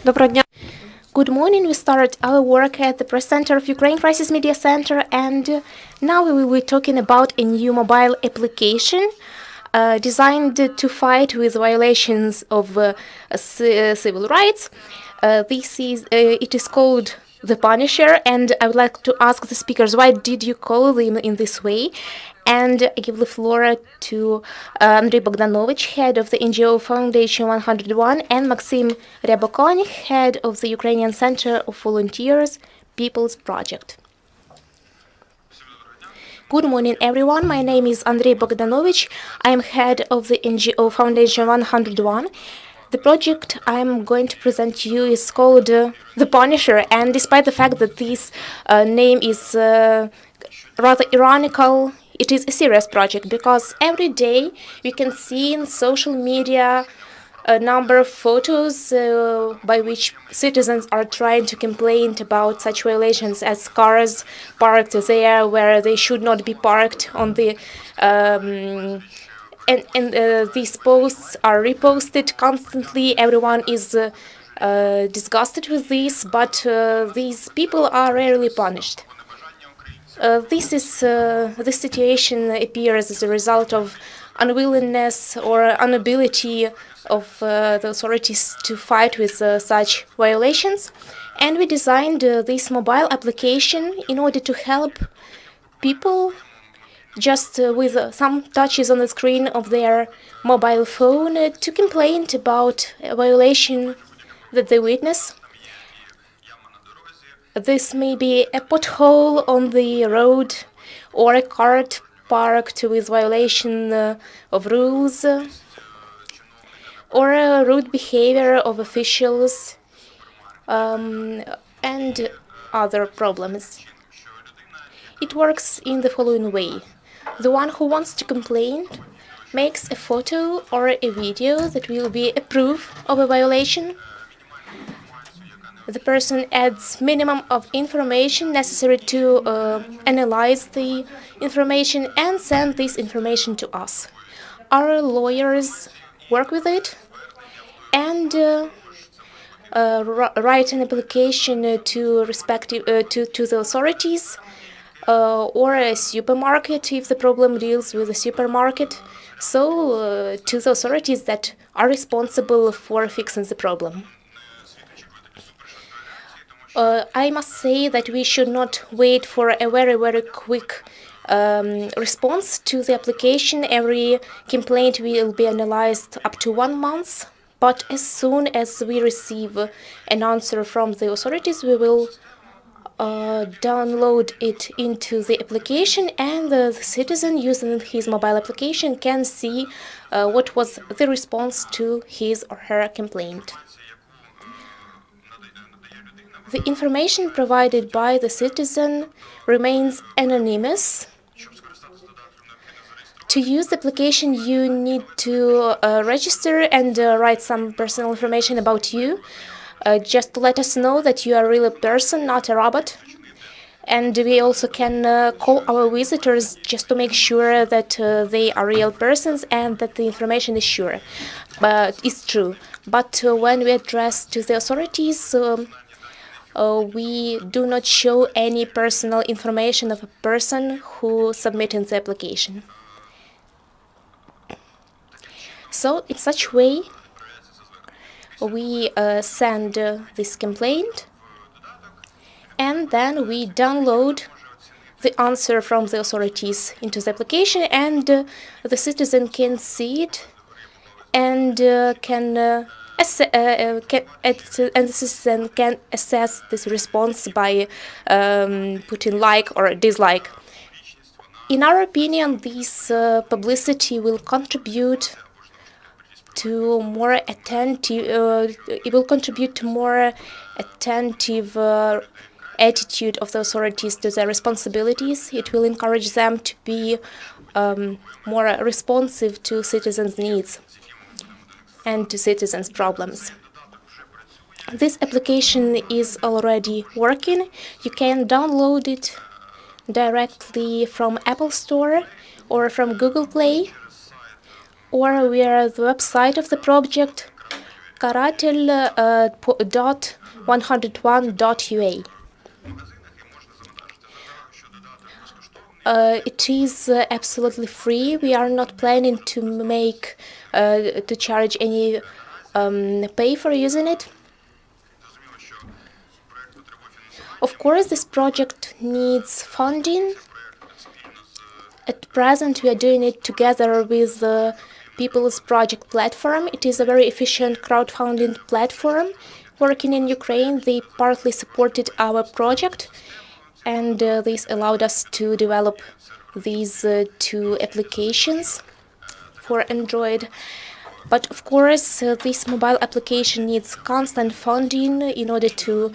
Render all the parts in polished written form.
Доброго дня. Good morning. We started our work at the Press Center of Ukraine Crisis Media Center, and now we will be talking about a new mobile application designed to fight with violations of civil rights. It is called the Punisher, and I would like to ask the speakers, why did you call them in this way? And I give the floor to Andrei Bogdanovich, head of the NGO Foundation 101, and Maxim Ryabokon, head of the Ukrainian Center of Volunteers People's Project. Good morning, everyone. My name is Andrei Bogdanovich. I am head of the NGO Foundation 101. The project I'm going to present to you is called The Punisher, and despite the fact that this name is rather ironical, it is a serious project because every day we can see in social media a number of photos by which citizens are trying to complain about such violations as cars parked there where they should not be parked on the these posts are reposted constantly. Everyone is disgusted with this, but these people are rarely punished. This situation appears as a result of unwillingness or inability of the authorities to fight with such violations, and we designed this mobile application in order to help people just with some touches on the screen of their mobile phone to complain about a violation that they witness. This may be a pothole on the road or a cart parked with violation of rules or rude behavior of officials and other problems. It works in the following way. The one who wants to complain makes a photo or a video that will be a proof of a violation. The person adds minimum of information necessary to analyze the information and send this information to us. Our lawyers work with it and write an application to the authorities or a supermarket if the problem deals with a supermarket. So to the authorities that are responsible for fixing the problem. I must say that we should not wait for a very quick response to the application. Every complaint will be analyzed up to 1 month, but as soon as we receive an answer from the authorities, we will download it into the application, and the citizen using his mobile application can see what was the response to his or her complaint. The information provided by the citizen remains anonymous. To use the application, you need to register and write some personal information about you, just to let us know that you are a real person, not a robot. And we also can call our visitors just to make sure that they are real persons and that the information is sure, but it's true. But when we address to the authorities, we do not show any personal information of a person who submitted the application. So in such way, we send this complaint, and then we download the answer from the authorities into the application, and the citizen can see it and the citizen can assess this response by putting like or dislike. In our opinion, this publicity will contribute to more attentive. It will contribute to more attentive attitude of the authorities to their responsibilities. It will encourage them to be more responsive to citizens' needs and to citizens' problems. This application is already working. You can download it directly from Apple Store or from Google Play, or via the website of the project, Karatel dot 101.ua. It is absolutely free. We are not planning to make to charge any pay for using it. Of course, this project needs funding. At present, we are doing it together with the People's Project platform. It is a very efficient crowdfunding platform. Working in Ukraine, they partly supported our project, and this allowed us to develop these two applications for Android. But of course, this mobile application needs constant funding in order to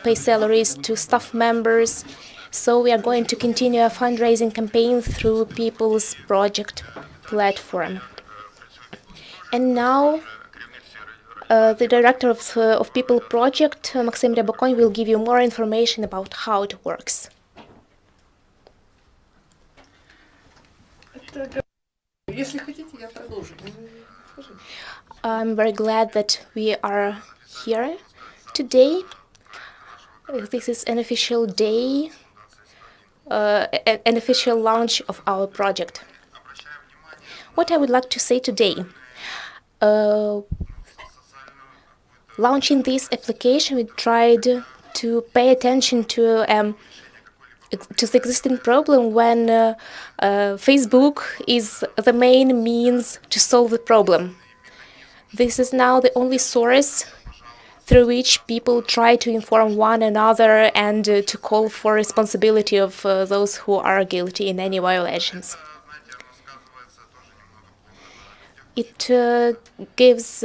pay salaries to staff members. So we are going to continue a fundraising campaign through People's Project platform. And now, the director of People Project, Maxim Rябоконь, will give you more information about how it works. I'm very glad that we are here today. This is an official day, an official launch of our project. What I would like to say today, launching this application, we tried to pay attention to the existing problem when Facebook is the main means to solve the problem. This is now the only source through which people try to inform one another and to call for responsibility of those who are guilty in any violations. It gives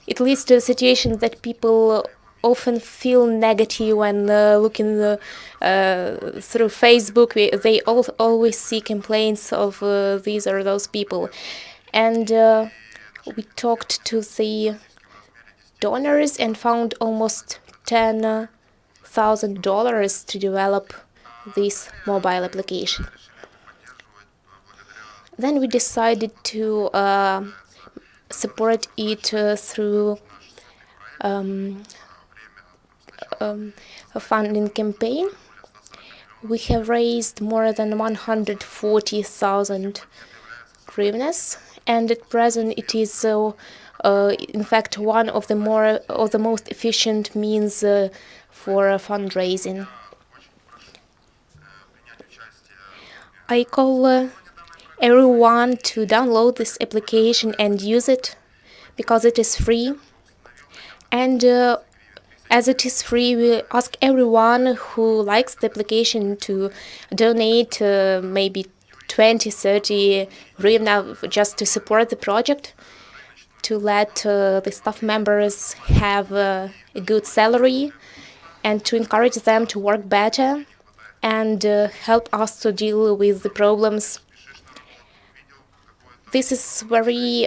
it leads to a situation that people often feel negative when looking through Facebook. They always see complaints of these or those people. And we talked to the donors and found almost $10,000 to develop this mobile application. Then we decided to support it through a funding campaign. We have raised more than 140,000 hryvnias, and at present it is in fact one of the most efficient means for fundraising. I call everyone to download this application and use it because it is free. And as it is free, we ask everyone who likes the application to donate maybe 20-30 hryvnia just to support the project, to let the staff members have a good salary, and to encourage them to work better and help us to deal with the problems. This is very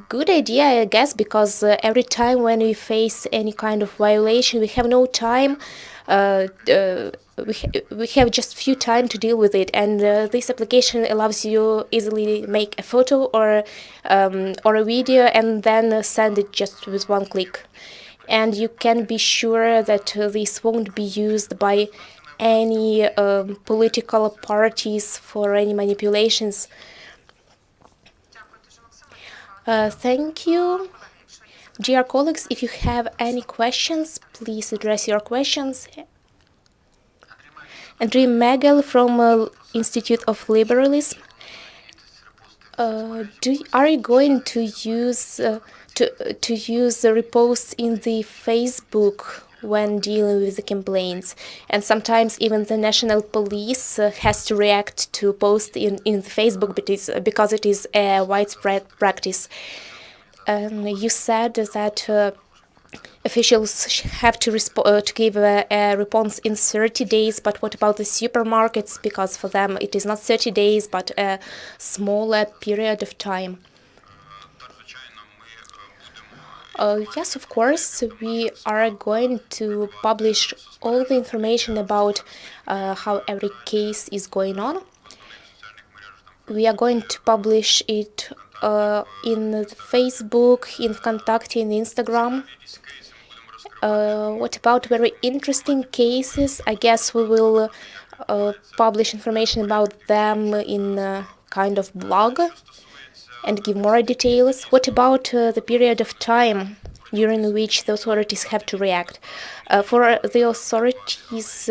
good idea, I guess, because every time when we face any kind of violation, we have no time. We have just few time to deal with it, and this application allows you easily make a photo or a video and then send it just with one click. And you can be sure that this won't be used by any political parties for any manipulations. Thank you. Dear colleagues, if you have any questions, please address your questions. Andrei Megel from Institute of Liberalism. Are you going to use the reposts in the Facebook when dealing with the complaints? And sometimes even the national police has to react to posts in the Facebook because it is a widespread practice. You said that officials have to give a response in 30 days, but what about the supermarkets? Because for them it is not 30 days, but a smaller period of time. Yes, of course, we are going to publish all the information about how every case is going on. We are going to publish it in Facebook, in Contact, in Instagram. What about very interesting cases? I guess we will publish information about them in a kind of blog and give more details. What about the period of time during which the authorities have to react? For the authorities,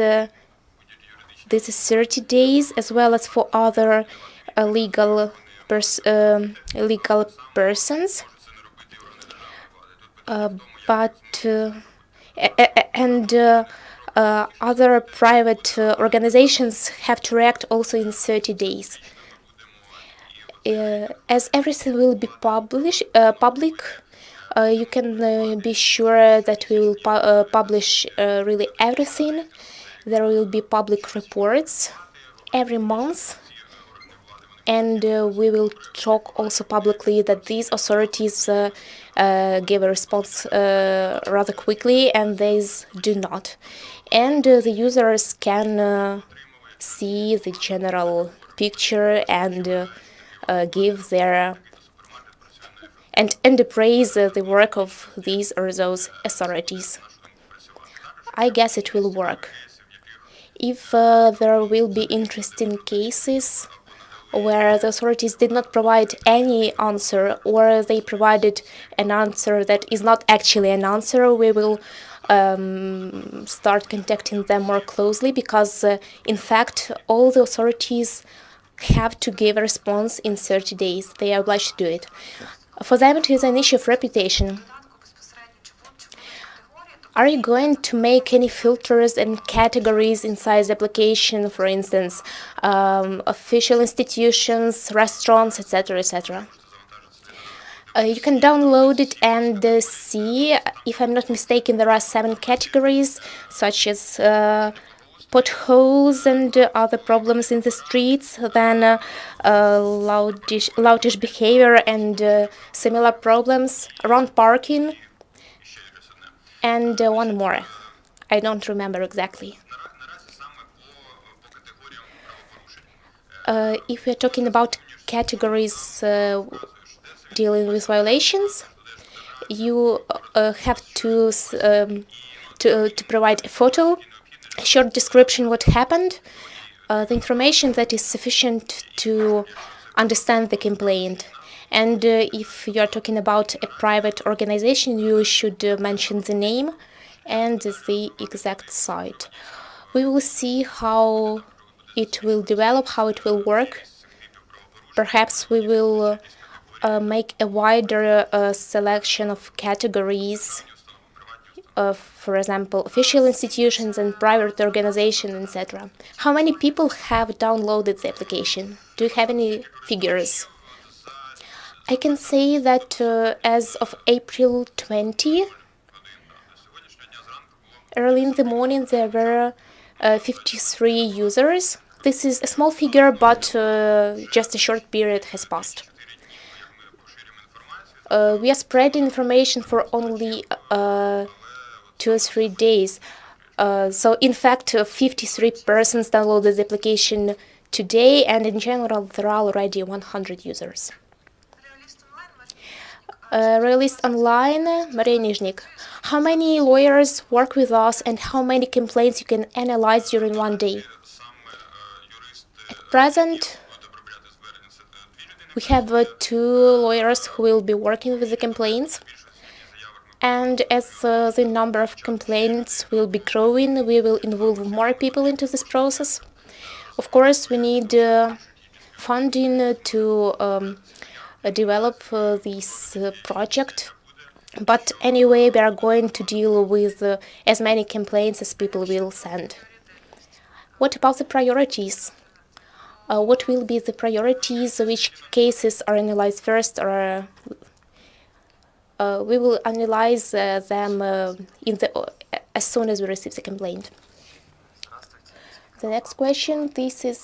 this is 30 days, as well as for other legal persons. But other private organizations have to react also in 30 days. As everything will be public, you can be sure that we will publish really everything. There will be public reports every month, and we will talk also publicly that these authorities give a response rather quickly, and these do not. And the users can see the general picture and give their and praise the work of these or those authorities. I guess it will work. If there will be interesting cases where the authorities did not provide any answer, or they provided an answer that is not actually an answer, we will start contacting them more closely, because in fact all the authorities have to give a response in 30 days. They are obliged to do it. For them it is an issue of reputation. Are you going to make any filters and categories inside the application, for instance, official institutions, restaurants, etc., etc.? You can download it and see. If I'm not mistaken, there are 7 categories, such as potholes and other problems in the streets, then loudish behavior and similar problems around parking, and one more. I don't remember exactly. If we're talking about categories dealing with violations, you have to provide a photo, a short description what happened, the information that is sufficient to understand the complaint. And if you are talking about a private organization, you should mention the name and the exact site. We will see how it will develop, how it will work. Perhaps we will make a wider selection of categories, for example, official institutions and private organizations, etc. How many people have downloaded the application? Do you have any figures? I can say that as of April 20, early in the morning there were 53 users. This is a small figure, but just a short period has passed. We are spreading information for only 2 or 3 days. So in fact, 53 persons downloaded the application today, and in general there are already 100 users. Realist Online, Maria Nizhnik. How many lawyers work with us, and how many complaints you can analyze during one day? At present, we have 2 lawyers who will be working with the complaints. And as the number of complaints will be growing, we will involve more people into this process. Of course, we need funding to develop this project. But anyway, we are going to deal with as many complaints as people will send. What about the priorities? What will be the priorities? Which cases are analyzed first, or we will analyze them as soon as we receive the complaint. The next question, this is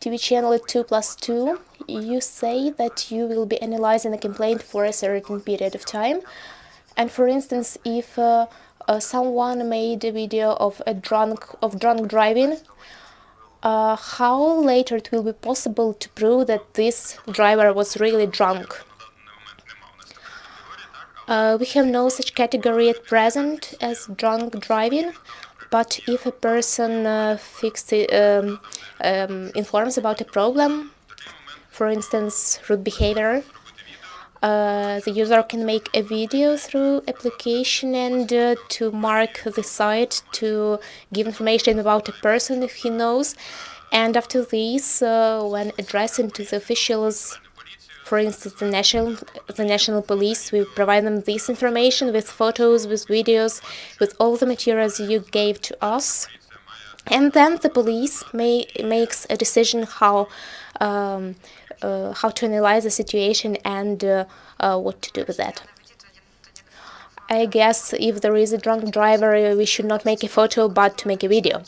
TV channel 2+2. You say that you will be analyzing a complaint for a certain period of time. And for instance, if someone made a video of drunk driving, how later it will be possible to prove that this driver was really drunk? We have no such category at present as drunk driving, but if a person informs about a problem, for instance, rude behavior, the user can make a video through application and to mark the site, to give information about a person if he knows. And after this, when addressing to the officials, for instance, the national police, we provide them this information with photos, with videos, with all the materials you gave to us. And then the police makes a decision how to analyze the situation and what to do with that. I guess if there is a drunk driver, we should not make a photo but to make a video.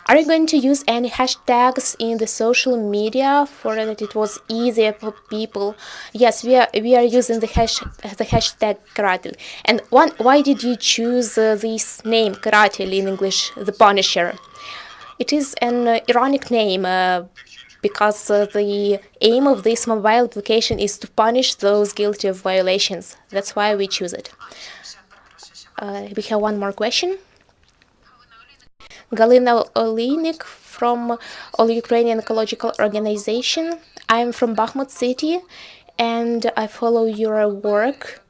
Are you going to use any hashtags in the social media for that it was easier for people? Yes, we are using the hashtag Karatel. And why did you choose this name Karatel in English, the Punisher? It is an ironic name because the aim of this mobile application is to punish those guilty of violations. That's why we choose it. We have one more question. Galina Olinik from All Ukrainian Ecological Organization. I'm from Bakhmut city and I follow your work.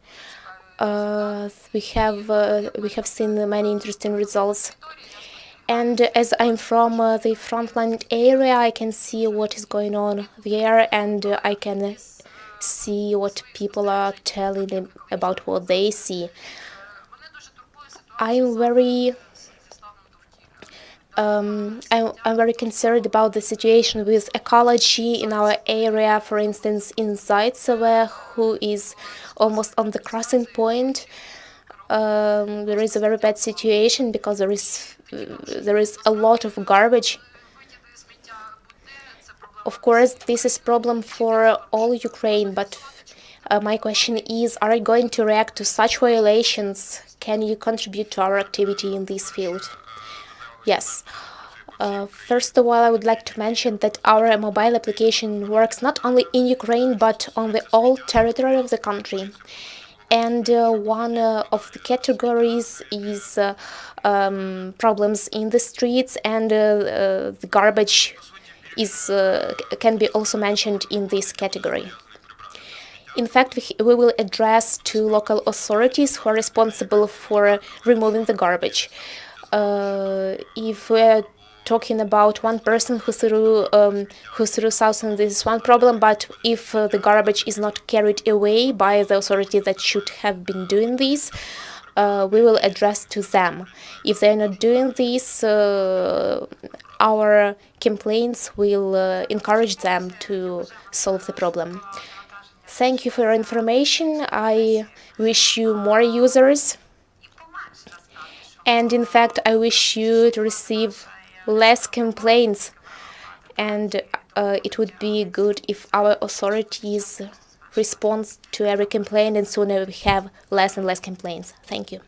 We have seen many interesting results. And as I'm from the frontline area, I can see what is going on there, and I can see what people are telling about what they see. I'm very concerned about the situation with ecology in our area. For instance, in Zaitsevo, who is almost on the crossing point, there is a very bad situation because there is a lot of garbage. Of course, this is a problem for all Ukraine, but my question is, are you going to react to such violations? Can you contribute to our activity in this field? Yes. First of all, I would like to mention that our mobile application works not only in Ukraine, but on the whole territory of the country. And one of the categories is problems in the streets, and the garbage can be also mentioned in this category. In fact, we will address to local authorities who are responsible for removing the garbage. If we're talking about one person who threw something, this is one problem, but if the garbage is not carried away by the authority that should have been doing this, we will address to them. If they're not doing this, our complaints will encourage them to solve the problem. Thank you for your information. I wish you more users. And in fact, I wish you to receive less complaints. And it would be good if our authorities respond to every complaint, and sooner we have less and less complaints. Thank you.